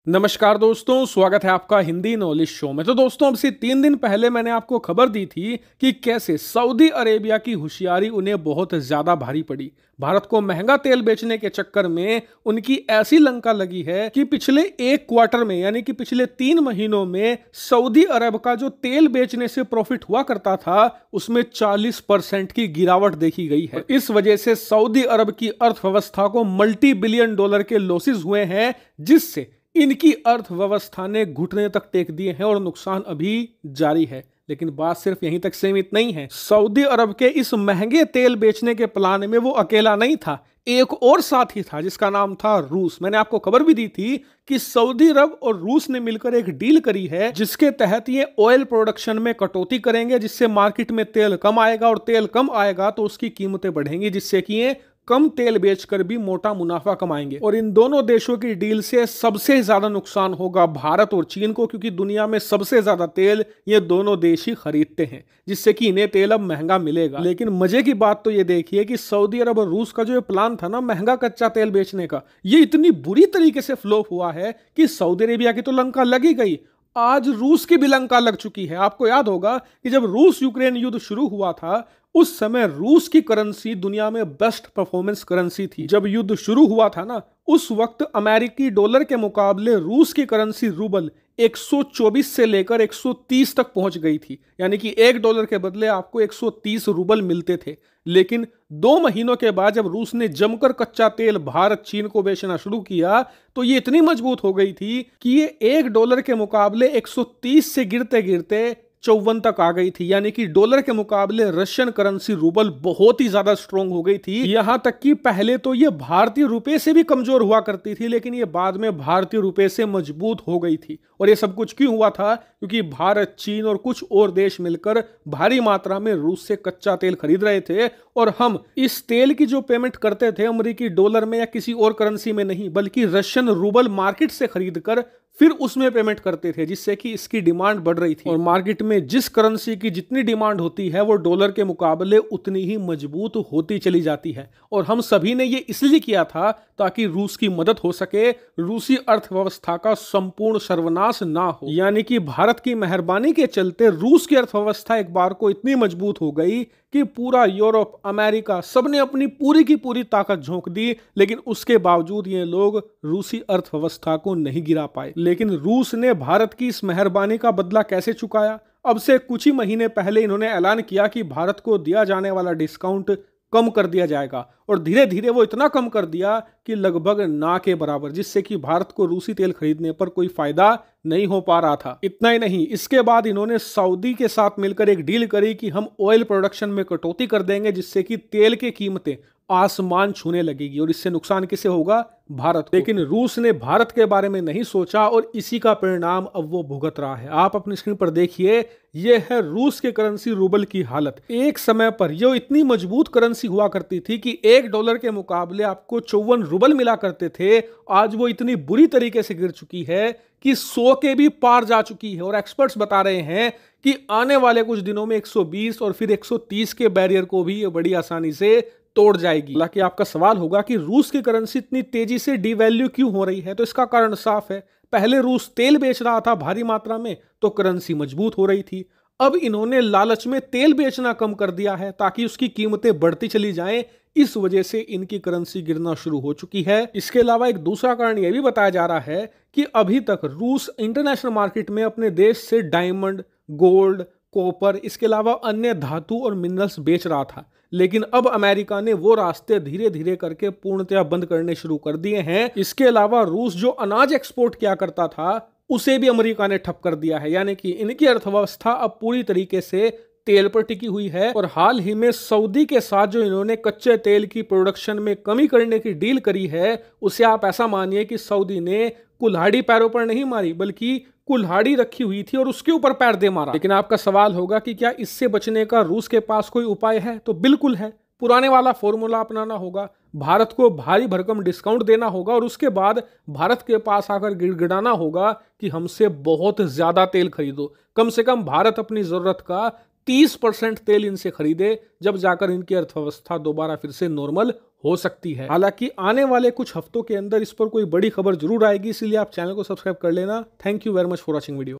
नमस्कार दोस्तों, स्वागत है आपका हिंदी नॉलेज शो में। तो दोस्तों, अब से 3 दिन पहले मैंने आपको खबर दी थी कि कैसे सऊदी अरेबिया की होशियारी उन्हें बहुत ज्यादा भारी पड़ी। भारत को महंगा तेल बेचने के चक्कर में उनकी ऐसी लंका लगी है कि पिछले 1 क्वार्टर में यानी कि पिछले 3 महीनों में सऊदी अरब का जो तेल बेचने से प्रॉफिट हुआ करता था उसमें 40% की गिरावट देखी गई है। इस वजह से सऊदी अरब की अर्थव्यवस्था को मल्टी बिलियन डॉलर के लॉसेस हुए हैं, जिससे इनकी अर्थव्यवस्था ने घुटने तक टेक दिए हैं और नुकसान अभी जारी है। लेकिन बात सिर्फ यहीं तक सीमित नहीं है। सऊदी अरब के इस महंगे तेल बेचने के प्लान में वो अकेला नहीं था, एक और साथी था जिसका नाम था रूस। मैंने आपको खबर भी दी थी कि सऊदी अरब और रूस ने मिलकर एक डील करी है जिसके तहत ये ऑयल प्रोडक्शन में कटौती करेंगे, जिससे मार्केट में तेल कम आएगा और तेल कम आएगा तो उसकी कीमतें बढ़ेंगी, जिससे कि ये कम तेल बेचकर भी मोटा मुनाफा कमाएंगे। और इन दोनों देशों की डील से सबसे ज्यादा नुकसान होगा भारत और चीन को, क्योंकि दुनिया में सबसे ज्यादा तेल ये दोनों देश ही खरीदते हैं, जिससे कि इन्हें तेल अब महंगा मिलेगा। लेकिन मजे की बात तो ये देखिए कि सऊदी अरब और रूस का जो ये प्लान था ना महंगा कच्चा तेल बेचने का, ये इतनी बुरी तरीके से फ्लॉप हुआ है कि सऊदी अरेबिया की तो लंका लगी गई, आज रूस की भी लंका लग चुकी है। आपको याद होगा कि जब रूस यूक्रेन युद्ध शुरू हुआ था उस समय रूस की करेंसी दुनिया में बेस्ट परफॉर्मेंस करेंसी थी। जब युद्ध शुरू हुआ था ना उस वक्त अमेरिकी डॉलर के मुकाबले रूस की करेंसी रूबल 124 से लेकर 130 तक पहुंच गई थी, यानी कि $1 के बदले आपको 130 रूबल मिलते थे। लेकिन 2 महीनों के बाद जब रूस ने जमकर कच्चा तेल भारत चीन को बेचना शुरू किया तो ये इतनी मजबूत हो गई थी कि ये $1 के मुकाबले 130 से गिरते गिरते 54 तक आ गई थी। यानी कि डॉलर के मुकाबले रशियन करेंसी रूबल बहुत ही ज्यादा स्ट्रॉन्ग हो गई थी। यहां तक कि पहले तो ये भारतीय रुपए से भी कमजोर हुआ करती थी, लेकिन ये बाद में भारतीय रुपए से मजबूत हो गई थी। और ये सब कुछ क्यों हुआ था? क्योंकि भारत, चीन और कुछ और देश मिलकर भारी मात्रा में रूस से कच्चा तेल खरीद रहे थे, और हम इस तेल की जो पेमेंट करते थे अमेरिकी डॉलर में या किसी और करेंसी में नहीं, बल्कि रशियन रूबल मार्केट से खरीदकर फिर उसमें पेमेंट करते थे, जिससे कि इसकी डिमांड बढ़ रही थी। और मार्केट में जिस करेंसी की जितनी डिमांड होती है वो डॉलर के मुकाबले उतनी ही मजबूत होती चली जाती है। और हम सभी ने ये इसलिए किया था ताकि रूस की मदद हो सके, रूसी अर्थव्यवस्था का संपूर्ण सर्वनाश ना हो। यानी कि भारत की मेहरबानी के चलते रूस की अर्थव्यवस्था एक बार को इतनी मजबूत हो गई कि पूरा यूरोप, अमेरिका सबने अपनी पूरी की पूरी ताकत झोंक दी, लेकिन उसके बावजूद ये लोग रूसी अर्थव्यवस्था को नहीं गिरा पाए। लेकिन रूस ने भारत की इस मेहरबानी का बदला कैसे चुकाया? अब से कुछ ही महीने पहले इन्होंने ऐलान किया कि भारत को दिया जाने वाला डिस्काउंट कम कर दिया जाएगा, और धीरे धीरे वो इतना कम कर दिया कि लगभग ना के बराबर, जिससे कि भारत को रूसी तेल खरीदने पर कोई फायदा नहीं हो पा रहा था। इतना ही नहीं, इसके बाद इन्होंने सऊदी के साथ मिलकर एक डील करी कि हम ऑयल प्रोडक्शन में कटौती कर देंगे, जिससे कि तेल की कीमतें आसमान छूने लगेगी, और इससे नुकसान किसे होगा? भारत को। लेकिन रूस ने भारत के बारे में नहीं सोचा और इसी का परिणाम अब वो भुगत रहा है। आप अपनी स्क्रीन पर देखिए, ये है रूस के करेंसी रूबल की हालत। एक समय पर ये इतनी मजबूत करेंसी हुआ करती थी कि $1 के मुकाबले आपको 54 रूबल मिला करते थे। आज वो इतनी बुरी तरीके से गिर चुकी है कि 100 के भी पार जा चुकी है, और एक्सपर्ट्स बता रहे हैं कि आने वाले कुछ दिनों में 120 और फिर 130 के बैरियर को भी ये बड़ी आसानी से तोड़ जाएगी। हालांकि आपका सवाल होगा कि रूस की करेंसी इतनी तेजी से डिवैल्यू क्यों हो रही है, तो इसका कारण साफ है। पहले रूस तेल बेच रहा था भारी मात्रा में तो करेंसी मजबूत हो रही थी। अब इन्होंने लालच में तेल बेचना कम कर दिया है ताकि उसकी कीमतें बढ़ती चली जाएं, इस वजह से इनकी करेंसी गिरना शुरू हो चुकी है। इसके अलावा एक दूसरा कारण यह भी बताया जा रहा है कि अभी तक रूस इंटरनेशनल मार्केट में अपने देश से डायमंड, गोल्ड, कॉपर, इसके अलावा अन्य धातु और मिनरल्स बेच रहा था। लेकिन अब अमेरिका ने वो रास्ते धीरे धीरे करके पूर्णतया बंद करने शुरू कर दिए हैं। इसके अलावा रूस जो अनाज एक्सपोर्ट किया करता था उसे भी अमेरिका ने ठप कर दिया है। यानी कि इनकी अर्थव्यवस्था अब पूरी तरीके से तेल पर टिकी हुई है। और हाल ही में सऊदी के साथ जो इन्होंने कच्चे तेल की प्रोडक्शन में कमी करने की डील करी है, उसे आप ऐसा मानिए कि सऊदी ने कुल्हाड़ी पैरों पर नहीं मारी, बल्कि कुल्हाड़ी रखी हुई थी और उसके ऊपर पैर दे मारा। लेकिन आपका सवाल होगा कि क्या इससे बचने का रूस के पास कोई उपाय है? तो बिल्कुल है। पुराने वाला फॉर्मूला अपनाना होगा, भारत को भारी भरकम डिस्काउंट देना होगा और उसके बाद भारत के पास आकर गिड़गिड़ाना होगा कि हमसे बहुत ज्यादा तेल खरीदो। कम से कम भारत अपनी जरूरत का 30% तेल इनसे खरीदे, जब जाकर इनकी अर्थव्यवस्था दोबारा फिर से नॉर्मल हो सकती है। हालांकि आने वाले कुछ हफ्तों के अंदर इस पर कोई बड़ी खबर जरूर आएगी, इसलिए आप चैनल को सब्सक्राइब कर लेना। Thank you very much for watching video.